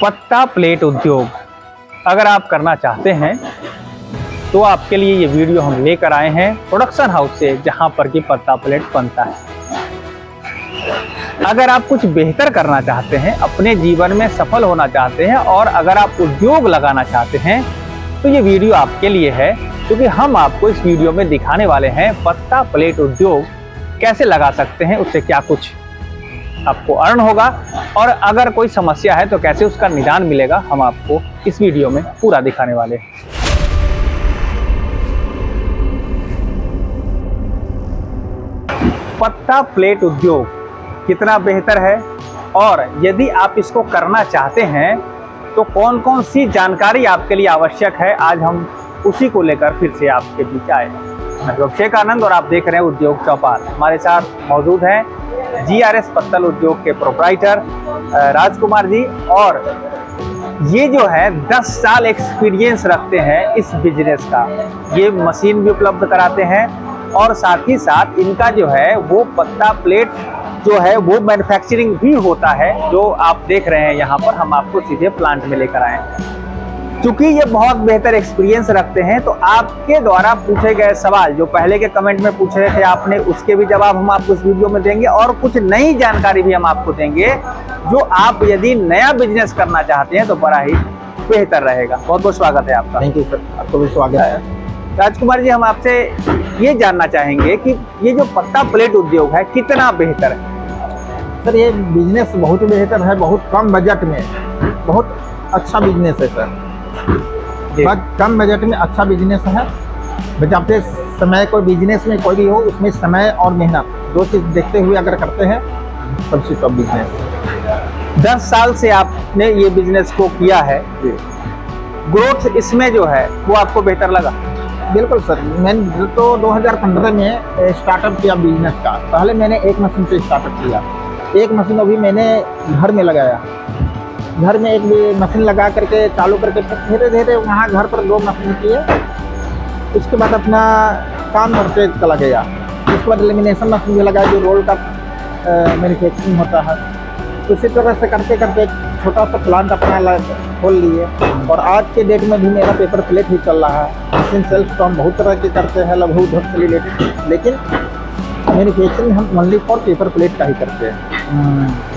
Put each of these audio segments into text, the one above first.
पत्ता प्लेट उद्योग अगर आप करना चाहते हैं तो आपके लिए ये वीडियो हम लेकर आए हैं प्रोडक्शन हाउस से, जहां पर कि पत्ता प्लेट बनता है। अगर आप कुछ बेहतर करना चाहते हैं, अपने जीवन में सफल होना चाहते हैं और अगर आप उद्योग लगाना चाहते हैं तो ये वीडियो आपके लिए है, क्योंकि हम आपको इस वीडियो में दिखाने वाले हैं पत्ता प्लेट उद्योग कैसे लगा सकते हैं, उससे क्या कुछ आपको अर्न होगा और अगर कोई समस्या है तो कैसे उसका निदान मिलेगा, हम आपको इस वीडियो में पूरा दिखाने वाले हैं। पत्ता प्लेट उद्योग कितना बेहतर है और यदि आप इसको करना चाहते हैं तो कौन कौन सी जानकारी आपके लिए आवश्यक है, आज हम उसी को लेकर फिर से आपके बीच आए हैं। मैं अभिषेक आनंद और आप देख रहे हैं उद्योग चौपाल। हमारे साथ मौजूद हैं GRS पत्तल उद्योग के प्रोप्राइटर राजकुमार जी, और ये जो है 10 साल एक्सपीरियंस रखते हैं इस बिजनेस का। ये मशीन भी उपलब्ध कराते हैं और साथ ही साथ इनका जो है वो पत्ता प्लेट जो है वो मैन्युफैक्चरिंग भी होता है, जो आप देख रहे हैं यहाँ पर। हम आपको सीधे प्लांट में लेकर आए हैं। क्योंकि ये बहुत बेहतर एक्सपीरियंस रखते हैं तो आपके द्वारा पूछे गए सवाल जो पहले के कमेंट में पूछे रहे थे आपने, उसके भी जवाब हम आपको इस वीडियो में देंगे और कुछ नई जानकारी भी हम आपको देंगे जो आप यदि नया बिजनेस करना चाहते हैं तो बड़ा ही बेहतर रहेगा। बहुत बहुत स्वागत है आपका। थैंक यू सर, आपको भी स्वागत है। राजकुमार जी, हम आपसे ये जानना चाहेंगे कि ये जो पत्ता प्लेट उद्योग है कितना बेहतर है? सर ये बिजनेस बहुत ही बेहतर है, बहुत कम बजट में बहुत अच्छा बिजनेस है सर। बहुत कम बजट में अच्छा बिजनेस है। बचाते समय कोई बिजनेस में कोई भी हो, उसमें समय और मेहनत दो चीज देखते हुए अगर करते हैं सबसे टॉप बिजनेस। 10 साल से आपने ये बिजनेस को किया है, ग्रोथ इसमें जो है वो आपको बेहतर लगा? बिल्कुल सर, मैंने तो 2015 में स्टार्टअप किया बिजनेस का। पहले मैंने एक मशीन से स्टार्टअप किया। एक मशीन अभी मैंने घर में लगाया, घर में एक भी मशीन लगा करके चालू करके धीरे धीरे वहाँ घर पर 2 मशीन किए। उसके बाद अपना काम करते चला गया। उसके बाद लेमिनेशन मशीन भी लगाया जो रोल का मैन्युफैक्चरिंग होता है। उसी तरह से करते करते छोटा सा प्लांट अपना खोल लिए और आज के डेट में भी मेरा पेपर प्लेट ही चल रहा है। मशीन सेल्फ तो हम बहुत तरह के करते हैं लगभग उद्योग से रिलेटेड, लेकिन मैन्युफैक्चरिंग हम ओनली फॉर पेपर प्लेट का ही करते हैं।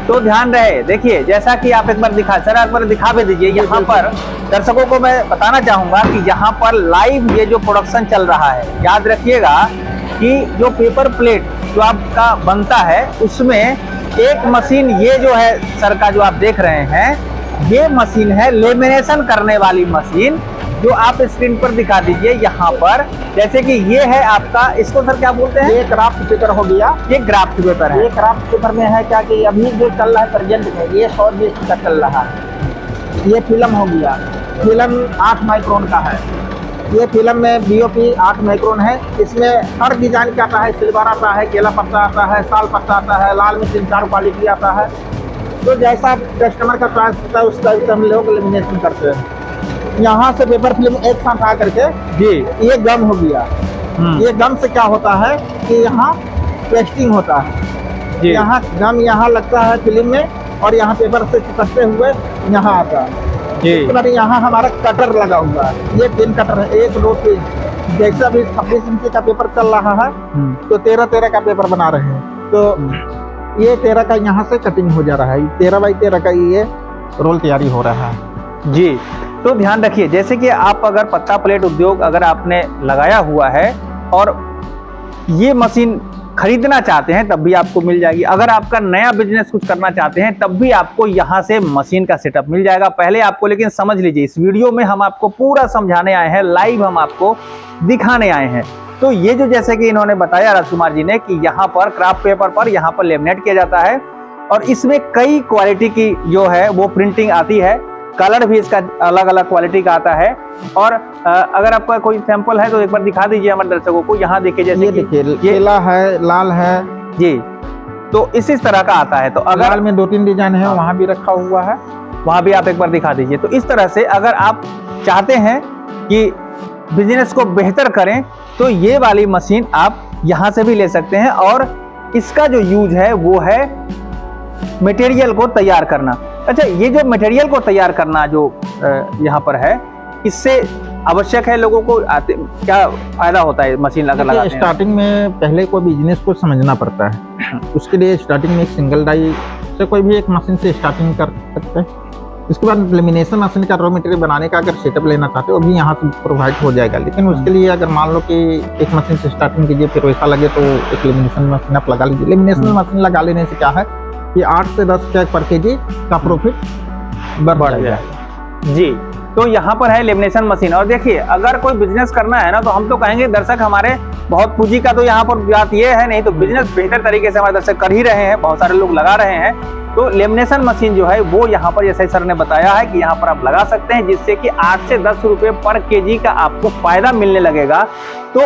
तो ध्यान रहे, देखिए जैसा कि आप एक बार दिखा सर, एक बार दिखा भी दीजिए। यहाँ पर दर्शकों को मैं बताना चाहूँगा कि यहाँ पर लाइव ये जो प्रोडक्शन चल रहा है, याद रखिएगा कि जो पेपर प्लेट जो आपका बनता है उसमें एक मशीन ये जो है सर का जो आप देख रहे हैं, ये मशीन है लेमिनेशन करने वाली मशीन, जो आप स्क्रीन पर दिखा दीजिए यहाँ पर। जैसे कि ये है आपका, इसको सर क्या बोलते हैं? ये क्राफ्ट पेपर हो गया। ये ग्राफ्ट पेपर है। ये क्राफ्ट पेपर में है क्या कि अभी जो चल रहा है प्रेजेंट में ये 120 का चल रहा है। ये फिल्म हो गया, फिल्म 8 माइक्रोन का है। ये फिल्म में BOP 8 माइक्रोन है। इसमें हर डिजाइन का आता है, सिल्वर आता है, केला पत्ता आता है, साल पत्ता आता है, लाल में 3-4 क्वालिटी आता है। तो जैसा कस्टमर का चॉइस होता है उस टाइप से हम लोग लेमिनेशन करते हैं। यहाँ से पेपर फिल्म एक साथ आ करके जी ये गम हो गया। ये गम से क्या होता है कि यहाँ पेस्टिंग होता है। यहाँ गम यहाँ लगता है फिल्म में और यहाँ पेपर से चिपकते हुए यहाँ आता है। इसके बाद यहाँ हमारा कटर लगा हुआ है। ये पेन कटर है, 1-2 पीस। जैसा भी 26 इंच का पेपर चल रहा है तो 13-13 का पेपर बना रहे हैं। तो ये 13 का यहाँ से कटिंग हो जा रहा है। 13 बाई 13 का ये रोल तैयारी हो रहा है जी। तो ध्यान रखिए, जैसे कि आप अगर पत्ता प्लेट उद्योग अगर आपने लगाया हुआ है और ये मशीन खरीदना चाहते हैं तब भी आपको मिल जाएगी। अगर आपका नया बिजनेस कुछ करना चाहते हैं तब भी आपको यहाँ से मशीन का सेटअप मिल जाएगा। पहले आपको लेकिन समझ लीजिए, इस वीडियो में हम आपको पूरा समझाने आए हैं, लाइव हम आपको दिखाने आए हैं। तो ये जो जैसे कि इन्होंने बताया राजकुमार जी ने कि यहाँ पर क्राफ्ट पेपर पर यहाँ पर लेमिनेट किया जाता है और इसमें कई क्वालिटी की जो है वो प्रिंटिंग आती है। कलर भी इसका अलग अलग क्वालिटी का आता है। और अगर आपका कोई सैंपल है तो एक बार दिखा दीजिए हमारे दर्शकों को। यहाँ देखिए, जैसे ये देखिए केला है, लाल है जी, तो इसी तरह का आता है। तो अगर लाल में 2-3 डिजाइन है, वहाँ भी रखा हुआ है, वहाँ भी आप एक बार दिखा दीजिए। तो इस तरह से अगर आप चाहते हैं कि बिजनेस को बेहतर करें तो ये वाली मशीन आप यहाँ से भी ले सकते हैं। और इसका जो यूज है वो है मटेरियल को तैयार करना। अच्छा, ये जो मटेरियल को तैयार करना जो यहाँ पर है, इससे आवश्यक है लोगों को क्या फायदा होता है मशीन अगर लगाते हैं? स्टार्टिंग में पहले कोई बिजनेस को समझना पड़ता है। उसके लिए स्टार्टिंग में एक सिंगल डाई से कोई भी एक मशीन से स्टार्टिंग कर सकते हैं। इसके बाद लेमिनेशन मशीन का रॉ मटेरियल बनाने का अगर सेटअप लेना चाहते हो वो भी यहाँ से प्रोवाइड हो जाएगा। लेकिन उसके लिए अगर मान लो कि एक मशीन से स्टार्टिंग कीजिए, फिर वैसा लगे तो एक लेमिनेशन मशीन आप लगा लीजिए। लेमिनेशन मशीन लगा लेने से क्या है कि 8 से 10 रुपये पर केजी का प्रॉफिट बढ़ जाएगा। जी, तो यहाँ पर है लेमिनेशन मशीन। और देखिए, अगर कोई बिजनेस करना है ना, तो हम तो कहेंगे दर्शक हमारे बहुत पूंजी का तो यहाँ पर बात ये है नहीं, तो बिजनेस बेहतर तरीके से हमारे दर्शक कर ही रहे हैं, बहुत सारे लोग लगा रहे हैं। तो लेमिनेशन मशीन जो है वो यहाँ पर जैसे सर ने बताया है कि यहाँ पर आप लगा सकते हैं, जिससे कि 8 से 10 रुपये पर केजी का आपको फायदा मिलने लगेगा। तो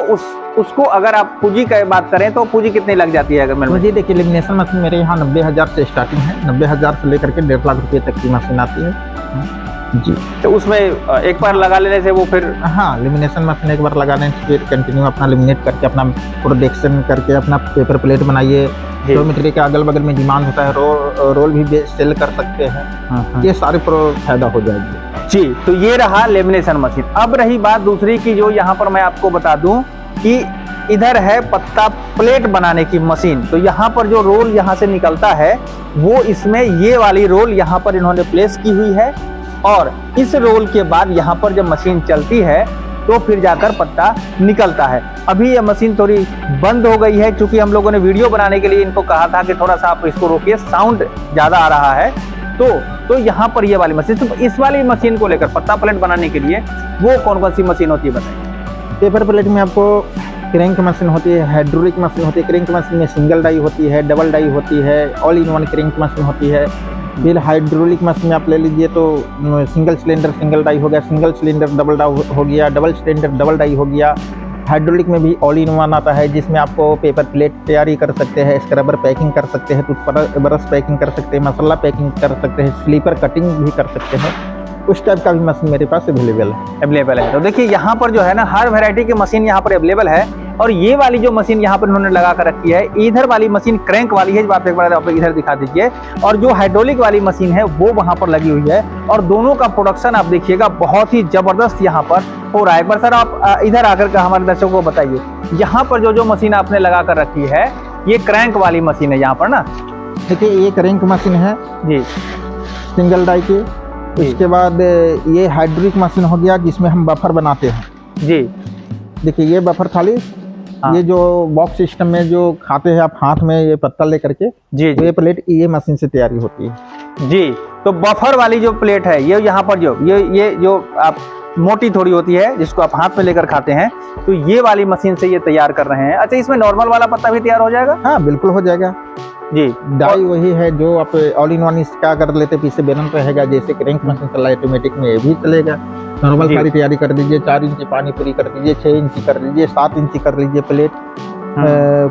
उसको अगर आप पूंजी की बात करें तो पूंजी कितनी लग जाती है? अगर मुझे देखिए, लेमिनेशन मशीन मेरे यहाँ 90,000 से स्टार्टिंग है। 90,000 से लेकर के 1.5 लाख रुपये तक की मशीन आती है जी। तो उसमें एक बार लगा लेने से वो फिर हाँ, लेमिनेशन मशीन एक बार लगाने से फिर कंटिन्यू अपना लेमिनेट करके अपना प्रोडक्शन करके अपना पेपर प्लेट बनाइए। रॉ मटेरियल के अगल बगल में डिमांड होता है, रोल भी सेल कर सकते हैं। ये सारे फायदा हो जाएगी जी। तो ये रहा लेमिनेशन मशीन। अब रही बात दूसरी की, जो यहाँ पर मैं आपको बता दूं कि इधर है पत्ता प्लेट बनाने की मशीन। तो यहाँ पर जो रोल यहाँ से निकलता है वो इसमें ये वाली रोल यहाँ पर इन्होंने प्लेस की हुई है, और इस रोल के बाद यहाँ पर जब मशीन चलती है तो फिर जाकर पत्ता निकलता है। अभी ये मशीन थोड़ी बंद हो गई है, क्योंकि हम लोगों ने वीडियो बनाने के लिए इनको कहा था कि थोड़ा सा आप इसको रोकिए, साउंड ज़्यादा आ रहा है। तो यहाँ पर ये वाली मशीन, तो इस वाली मशीन को लेकर पत्ता प्लेट बनाने के लिए वो कौन कौन सी मशीन होती है बताइए? पेपर प्लेट में आपको क्रैंक मशीन होती है, हाइड्रोलिक मशीन होती है। क्रैंक मशीन में सिंगल डाई होती है, डबल डाई होती है, all in one crank machine होती है। फिर हाइड्रोलिक मशीन में आप ले लीजिए तो सिंगल सिलेंडर सिंगल डाई हो गया, सिंगल सिलेंडर डबल डाई हो गया, डबल सिलेंडर डबल डाई हो गया। हाइड्रोलिक में भी ऑल इन वन आता है, जिसमें आपको पेपर प्लेट तैयारी कर सकते हैं, स्क्रबर पैकिंग कर सकते हैं, टूथब्रश पैकिंग कर सकते हैं, मसाला पैकिंग कर सकते हैं, स्लीपर कटिंग भी कर सकते हैं। उस टाइप का भी मशीन मेरे पास अवेलेबल है। तो देखिए, यहाँ पर जो है ना, हर वैरायटी की मशीन यहाँ पर अवेलेबल है। और ये वाली जो मशीन यहाँ पर इन्होंने लगा कर रखी है, इधर वाली मशीन क्रैंक वाली है, जो आप एक बार आप इधर दिखा दीजिए, और जो हाइड्रोलिक वाली मशीन है वो वहाँ पर लगी हुई है। और दोनों का प्रोडक्शन आप देखिएगा बहुत ही जबरदस्त यहाँ पर हो रहा है। एक बार सर आप इधर आकर के हमारे दर्शकों को बताइए, यहाँ पर जो मशीन आपने लगा कर रखी है ये क्रैंक वाली मशीन है यहाँ पर ना? देखिए, ये क्रैंक मशीन है जी, सिंगल डाई की। उसके बाद ये हाइड्रोलिक मशीन हो गया, जिसमें हम बफर बनाते हैं जी। देखिए, ये बफर थाली, ये जो बॉक्स सिस्टम में जो खाते हैं आप हाथ में ये पत्ता लेकर के, जी, ये प्लेट ये मशीन से तैयारी होती है जी। तो बफर वाली जो प्लेट है ये यहाँ पर ये जो आप मोटी थोड़ी होती है, जिसको आप हाथ में लेकर खाते हैं, तो ये वाली मशीन से ये तैयार कर रहे हैं। अच्छा, इसमें नॉर्मल वाला पत्ता भी तैयार हो जाएगा? हाँ, बिल्कुल हो जाएगा जी। डाई वही है जो आप ऑल इन वन इसका कर लेते, पीछे बेलन रहेगा, जैसे क्रैंक मशीन चला ऑटोमेटिक में ये भी चलेगा। नॉर्मल खाली तैयारी कर दीजिए, 4 इंची पानी पूरी कर दीजिए, 6 इंची कर लीजिए, 7 इंची कर लीजिए प्लेट,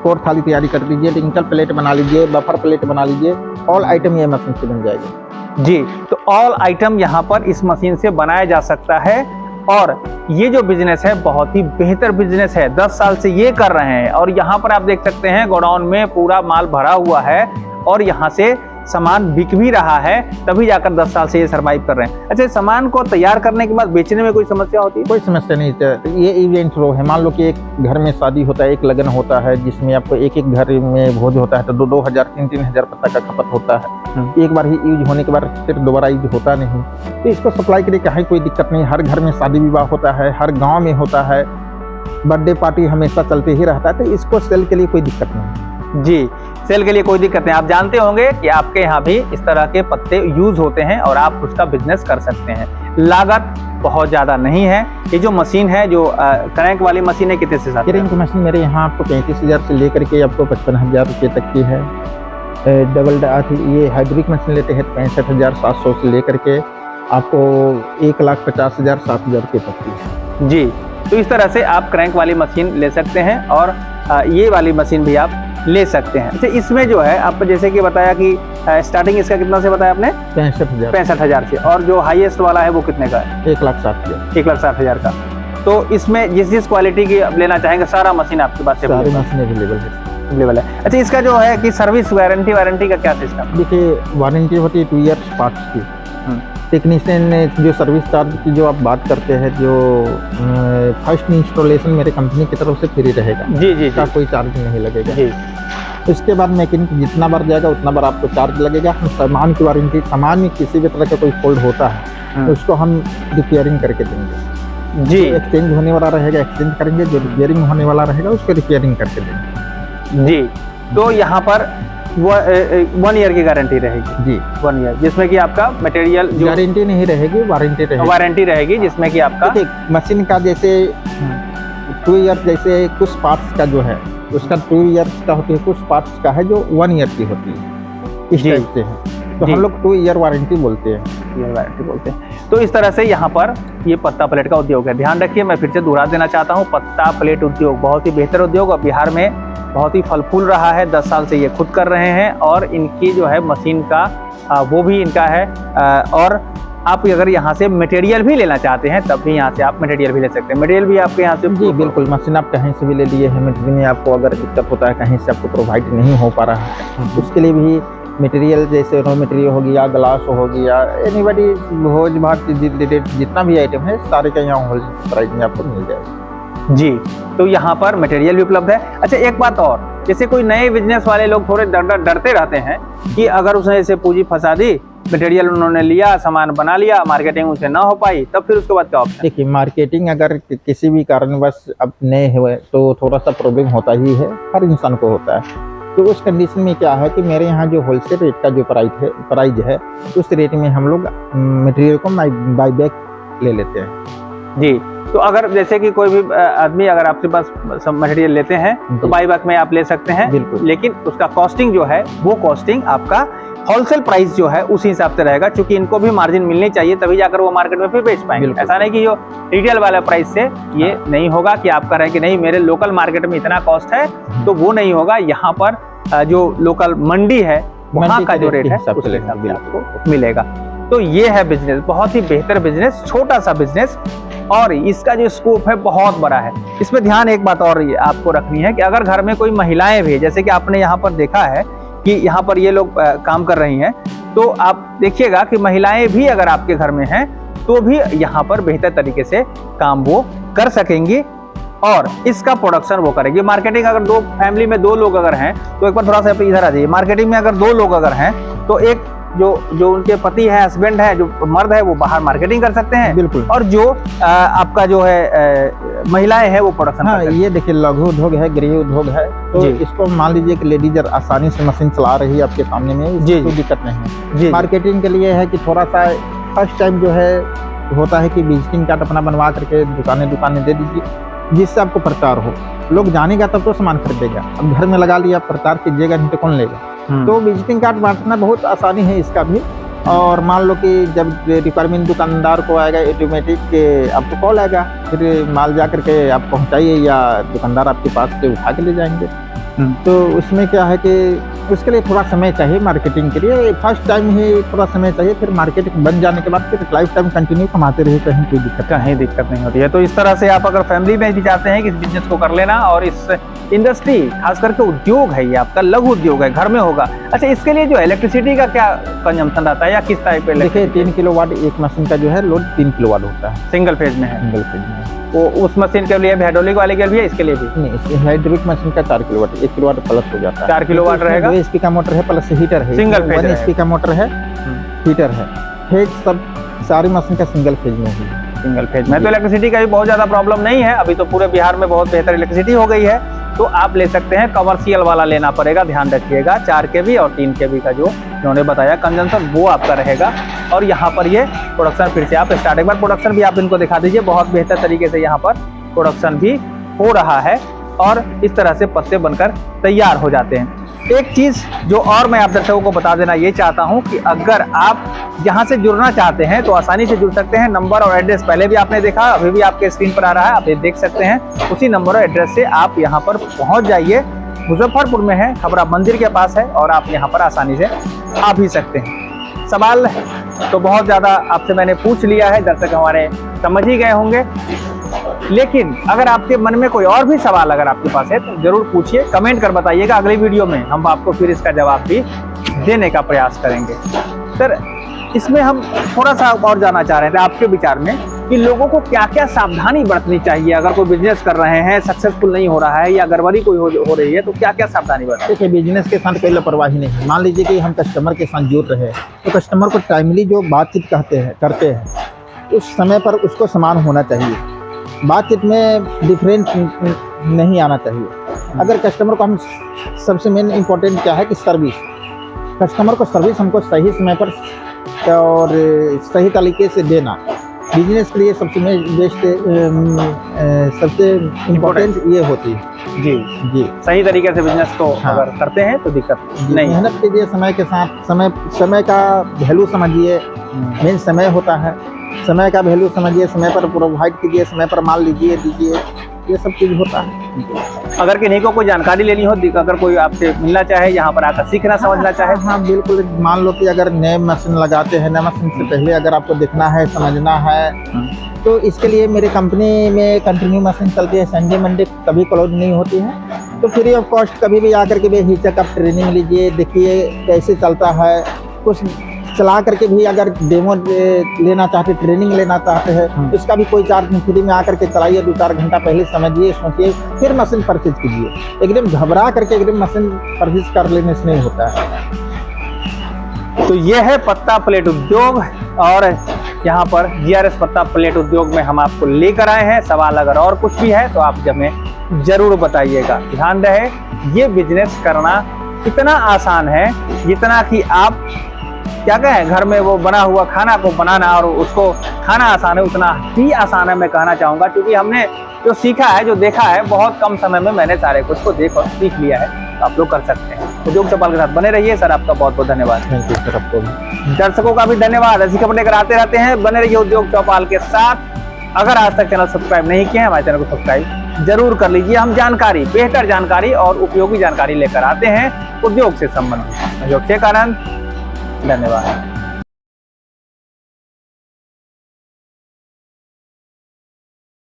कोर थाली तैयारी कर दीजिए, टिंकल प्लेट बना लीजिए, बफर प्लेट बना लीजिए। ऑल आइटम ये मशीन से बन जाएगी जी। तो ऑल आइटम यहाँ पर इस मशीन से बनाया जा सकता है। और ये जो बिजनेस है बहुत ही बेहतर बिजनेस है, 10 साल से ये कर रहे हैं। और यहाँ पर आप देख सकते हैं गोडाउन में पूरा माल भरा हुआ है, और यहाँ से सामान बिक भी रहा है, तभी जाकर 10 साल से ये सर्वाइव कर रहे हैं। अच्छा, सामान को तैयार करने के बाद बेचने में कोई समस्या होती है? कोई समस्या नहीं। ये इवेंट रो है, मान लो कि एक घर में शादी होता है, एक लगन होता है, जिसमें आपको एक घर में भोज होता है, तो 2-2 3-3 हजार पत्ता का खपत होता है। एक बार ही यूज होने के बाद फिर दोबारा यूज होता नहीं, तो इसको सप्लाई के लिए कहीं कोई दिक्कत नहीं। हर घर में शादी विवाह होता है, हर गाँव में होता है, बर्थडे पार्टी हमेशा चलते ही रहता है, तो इसको सेल के लिए कोई दिक्कत नहीं जी। सेल के लिए कोई दिक्कत नहीं। आप जानते होंगे कि आपके यहाँ भी इस तरह के पत्ते यूज होते हैं और आप उसका बिजनेस कर सकते हैं। लागत बहुत ज़्यादा नहीं है। ये जो मशीन है, जो क्रैंक वाली मशीन है, कितने से साथ? क्रैंक मशीन मेरे यहाँ आपको 35,000 से लेकर के आपको 55,000 रुपये तक की है। डबल ये हाइड्रोलिक मशीन लेते हैं 65,700 से लेकर के आपको 1,50,000 7,000 रुपये तक की है जी। तो इस तरह से आप क्रैंक वाली मशीन ले सकते हैं, और ये वाली मशीन भी आप ले सकते हैं। अच्छा, इसमें जो है आप जैसे कि बताया कि स्टार्टिंग इसका कितना से बताया आपने? 65,000 से। और जो हाईएस्ट वाला है वो कितने का है? 1,60,000। 1,60,000 का। तो इसमें जिस क्वालिटी की आप लेना चाहेंगे सारा मशीन आपके पास सारी मशीन अवेलेबल है। अवेलेबल है। अच्छा, इसका जो है कि सर्विस वारंटी का क्या सिस्टम? देखिए, वारंटी होती है 2 इयर्स पार्ट्स की। टेक्नीशियन ने जो सर्विस चार्ज की जो आप बात करते हैं, जो फर्स्ट इंस्टॉलेशन मेरे कंपनी की तरफ से फ्री रहेगा। जी जी इसका कोई चार्ज नहीं लगेगा जी। उसके बाद मैकेनिक जितना बार जाएगा उतना बार आपको चार्ज लगेगा। हम सामान की वारंटी, सामान में किसी भी तरह का कोई फॉल्ट होता है तो उसको हम रिपेयरिंग करके देंगे जी। एक्सचेंज होने वाला रहेगा एक्सचेंज करेंगे, जो रिपेयरिंग होने वाला रहेगा उसको रिपेयरिंग करके देंगे जी। तो यहाँ पर 1 ईयर की गारंटी रहेगी जी। 1 ईयर, जिसमें कि आपका मटेरियल जो गारंटी नहीं रहेगी, वारंटी रहेगी, जिसमें कि आपका मशीन का जैसे 2 ईयर, जैसे कुछ पार्ट्स का जो है उसका 2 ईयर्स का होती है, कुछ पार्ट्स का है जो 1 ईयर की होती है, इस जी। टाइप से है। तो जी। हम लोग 2 ईयर वारंटी बोलते हैं। ये वारंटी बोलते हैं। तो इस तरह से यहाँ पर ये पत्ता प्लेट का उद्योग है। ध्यान रखिए, मैं फिर से दोहरा देना चाहता हूँ, पत्ता प्लेट उद्योग बहुत ही बेहतर उद्योग और बिहार में बहुत ही फल फूल रहा है। 10 साल से ये खुद कर रहे हैं और इनकी जो है मशीन का वो भी इनका है। और आप अगर यहाँ से मटेरियल भी लेना चाहते हैं तब भी यहाँ से आप मटेरियल भी ले सकते हैं। मटेरियल भी आपके यहाँ से जी बिल्कुल, मशीन आप कहीं से भी ले लिए हैं, मटेरियल में आपको अगर दिक्कत होता है, कहीं से आपको प्रोवाइड नहीं हो पा रहा है, उसके लिए भी मटेरियल, जैसे रॉ मटेरियल हो गया, ग्लास हो गया, एनीबॉडी भोज भात रिलेटेड जितना भी आइटम है सारे का यहाँ होलसेल प्राइस में आपको मिल जाएगा जी। तो यहाँ पर मटेरियल भी उपलब्ध है। अच्छा, एक बात और, जैसे कोई नए बिजनेस वाले लोग थोड़े डरते रहते हैं कि अगर उसने ऐसे पूंजी फंसा दी, मटेरियल उन्होंने लिया, सामान बना लिया, मार्केटिंग उनसे ना हो पाई, तब फिर उसके बाद क्या ऑप्शन? देखिए, मार्केटिंग अगर किसी भी कारणवश अब नए हुए तो थोड़ा सा प्रॉब्लम होता ही है, हर इंसान को होता है। तो उस कंडीशन में क्या है कि मेरे यहाँ जो होलसेल रेट का जो प्राइस है उस रेट में हम लोग मटेरियल को बाई बैक ले लेते हैं जी। तो अगर जैसे कि कोई भी आदमी अगर आपके पास सब मटेरियल लेते हैं तो बाई बैक में आप ले सकते हैं, बिल्कुल। लेकिन उसका कॉस्टिंग जो है वो कॉस्टिंग आपका होलसेल प्राइस जो है उसी हिसाब से रहेगा, क्योंकि इनको भी मार्जिन मिलनी चाहिए तभी जाकर वो मार्केट में फिर बेच पाएंगे। ऐसा नहीं कि जो रिटेल वाला प्राइस से ये नहीं होगा कि आप कह रहे हैं कि नहीं मेरे लोकल मार्केट में इतना कॉस्ट है, तो वो नहीं होगा। यहाँ पर जो लोकल मंडी है वहाँ का जो रेट है उसके हिसाब से आपको मिलेगा। तो ये है बिजनेस, बहुत ही बेहतर बिजनेस, छोटा सा बिजनेस, और इसका जो स्कोप है बहुत बड़ा है। इसमें ध्यान एक बात और आपको रखनी है कि अगर घर में कोई महिलाएं भी, जैसे कि आपने यहाँ पर देखा है कि यहाँ पर ये लोग काम कर रही हैं, तो आप देखिएगा कि महिलाएं भी अगर आपके घर में हैं तो भी यहाँ पर बेहतर तरीके से काम वो कर सकेंगी और इसका प्रोडक्शन वो करेगी। मार्केटिंग अगर दो फैमिली में 2 लोग अगर हैं तो एक बार थोड़ा सा इधर आ जाइए। मार्केटिंग में अगर 2 लोग अगर हैं तो एक जो उनके पति है, हस्बैंड है, जो मर्द है वो बाहर मार्केटिंग कर सकते हैं, बिल्कुल। और जो आपका जो है महिलाएं हैं वो प्रोडक्शन कर सकते हैं। ये देखिए, लघु उद्योग है, गृह उद्योग है, तो इसको मान लीजिए कि लेडीज आसानी से मशीन चला रही है आपके सामने में, जी, कोई दिक्कत नहीं है। जी। मार्केटिंग के लिए है कि थोड़ा सा फर्स्ट टाइम जो है होता है कि विजिटिंग कार्ड अपना बनवा करके दुकानें दे दीजिए, जिससे आपको प्रचार हो, लोग जानेगा तब तो सामान खरीदेगा। अब घर में लगा लिया, प्रचार कीजिएगा नहीं तो कौन लेगा। तो विजिटिंग कार्ड बांटना बहुत आसानी है इसका भी। और मान लो कि जब रिक्वायरमेंट दुकानदार को आएगा, ऑटोमेटिक आपको कॉल आएगा, फिर माल जा करके आप पहुंचाइए या दुकानदार आपके पास से उठा के ले जाएंगे। तो उसमें क्या है कि उसके लिए थोड़ा समय चाहिए, मार्केटिंग के लिए फर्स्ट टाइम ही थोड़ा समय चाहिए, फिर मार्केट बन जाने के बाद फिर लाइफ टाइम कंटिन्यू कमाते रहे, कहीं कोई दिक्कत नहीं होती है। तो इस तरह से आप अगर फैमिली में भी चाहते हैं कि इस बिजनेस को कर लेना, और इस इंडस्ट्री खास करके उद्योग है, ये आपका लघु उद्योग है, घर में होगा। अच्छा, इसके लिए जो इलेक्ट्रिसिटी का क्या कंजम्पशन रहता है या किस टाइप पे? देखिए, 3 किलोवाट एक मशीन का जो है लोड 3 किलोवाट होता है, सिंगल फेज में है। सिंगल फेज में वो उस मशीन के लिए भी, हाइड्रोलिक वाले के लिए, इसके लिए भी नहीं, हाइड्रोलिक मशीन का 4 किलोवाट, 1 किलोवाट प्लस हो जाता है। 4 किलोवाट रहेगा। 2 HP का मोटर है प्लस हीटर है, सिंगल फेज 1 HP का मोटर है, हीटर है, फेज सब सारी मशीन का सिंगल फेज में है। सिंगल फेज में तो इलेक्ट्रिसिटी का भी बहुत ज्यादा प्रॉब्लम नहीं है। अभी तो पूरे बिहार में बहुत बेहतर इलेक्ट्रिसिटी हो गई है, तो आप ले सकते हैं। कमर्शियल वाला लेना पड़ेगा, ध्यान रखिएगा। 4 kV और 3 kV का जो उन्होंने बताया कंजम्पशन वो आपका रहेगा। और यहाँ पर ये प्रोडक्शन फिर से आप स्टार्ट, एक बार प्रोडक्शन भी आप इनको दिखा दीजिए। बहुत बेहतर तरीके से यहाँ पर प्रोडक्शन भी हो रहा है और इस तरह से पत्ते बनकर तैयार हो जाते हैं। एक चीज़ जो और मैं आप दर्शकों को बता देना ये चाहता हूं कि अगर आप यहाँ से जुड़ना चाहते हैं तो आसानी से जुड़ सकते हैं। नंबर और एड्रेस पहले भी आपने देखा, अभी भी आपके स्क्रीन पर आ रहा है, आप ये देख सकते हैं। उसी नंबर और एड्रेस से आप यहाँ पर पहुँच जाइए। मुजफ्फरपुर में है, खबरा मंदिर के पास है, और आप यहाँ पर आसानी से आ भी सकते हैं। सवाल तो बहुत ज़्यादा आपसे मैंने पूछ लिया है, दर्शक हमारे समझ ही गए होंगे। लेकिन अगर आपके मन में कोई और भी सवाल अगर आपके पास है तो जरूर पूछिए, कमेंट कर बताइएगा। अगली वीडियो में हम आपको फिर इसका जवाब भी देने का प्रयास करेंगे। सर, इसमें हम थोड़ा सा और जानना चाह रहे थे आपके विचार में कि लोगों को क्या क्या सावधानी बरतनी चाहिए अगर कोई बिजनेस कर रहे हैं, सक्सेसफुल नहीं हो रहा है या गड़बड़ी कोई हो रही है, तो क्या क्या सावधानी बरतें? देखिए, बिजनेस के साथ कोई लापरवाही नहीं है। मान लीजिए कि हम कस्टमर के साथ जुड़ रहे हैं, तो कस्टमर को टाइमली जो बातचीत करते हैं उस समय पर उसको समान होना चाहिए। बातचीत में डिफरेंस नहीं आना चाहिए। अगर कस्टमर को हम सबसे मेन इम्पोर्टेंट क्या है कि सर्विस, कस्टमर को सर्विस हमको सही समय पर और सही तरीके से देना बिजनेस के लिए सबसे बेस्ट सबसे इम्पोर्टेंट ये होती है। जी जी, सही तरीके से बिजनेस को हाँ। अगर करते हैं तो दिक्कत नहीं। मेहनत कीजिए समय के साथ, समय का वैल्यू समझिए। मेन समय होता है, समय का वैल्यू समझिए, समय पर प्रोवाइड कीजिए, समय पर माल लीजिए दीजिए, ये सब चीज़ होता है। अगर किन्हीं को कोई जानकारी लेनी हो, अगर कोई आपसे मिलना चाहे, यहाँ पर आकर सीखना समझना चाहे, हाँ बिल्कुल। मान लो कि अगर नए मशीन लगाते हैं, नए मशीन से पहले अगर आपको देखना है, समझना है, तो इसके लिए मेरे कंपनी में कंटिन्यू मशीन चलती है। संडे मंडे कभी क्लोज नहीं होती है, तो फ्री ऑफ कॉस्ट कभी भी आकर के बेहिचक आप ट्रेनिंग लीजिए, देखिए कैसे चलता है। कुछ चला करके भी अगर डेमो लेना चाहते, ट्रेनिंग लेना चाहते हैं, इसका भी कोई चार्ज नहीं, फ्री में आकर के चलाइए। 2-4 घंटा पहले समझिए, सोचिए, फिर मशीन परचेज कीजिए। एकदम घबरा करके एकदम मशीन परचेज कर लेने से नहीं होता है। तो ये है पत्ता प्लेट उद्योग, और यहाँ पर GRS पत्ता प्लेट उद्योग में हम आपको लेकर आए हैं। सवाल अगर और कुछ भी है तो आप हमें जरूर बताइएगा। ध्यान रहे, ये बिजनेस करना इतना आसान है जितना कि आप क्या कहें, घर में वो बना हुआ खाना को बनाना और उसको खाना आसान है, उतना ही आसान है मैं कहना चाहूँगा। क्योंकि हमने जो सीखा है, जो देखा है, बहुत कम समय में मैंने सारे कुछ को देख और सीख लिया है। तो आप लोग कर सकते हैं। उद्योग चौपाल के साथ बने रहिए। सर, आपका बहुत बहुत धन्यवाद। थैंक यू सर, आपको भी। दर्शकों का भी धन्यवाद। ऐसी खबरें लेकर आते रहते हैं, बने रहिए उद्योग चौपाल के साथ। अगर आज तक चैनल सब्सक्राइब नहीं किए हैं, हमारे चैनल को सब्सक्राइब जरूर कर लीजिए। हम जानकारी, बेहतर जानकारी और उपयोगी जानकारी लेकर आते हैं उद्योग से संबंधित। सहयोग के कारण धन्यवाद।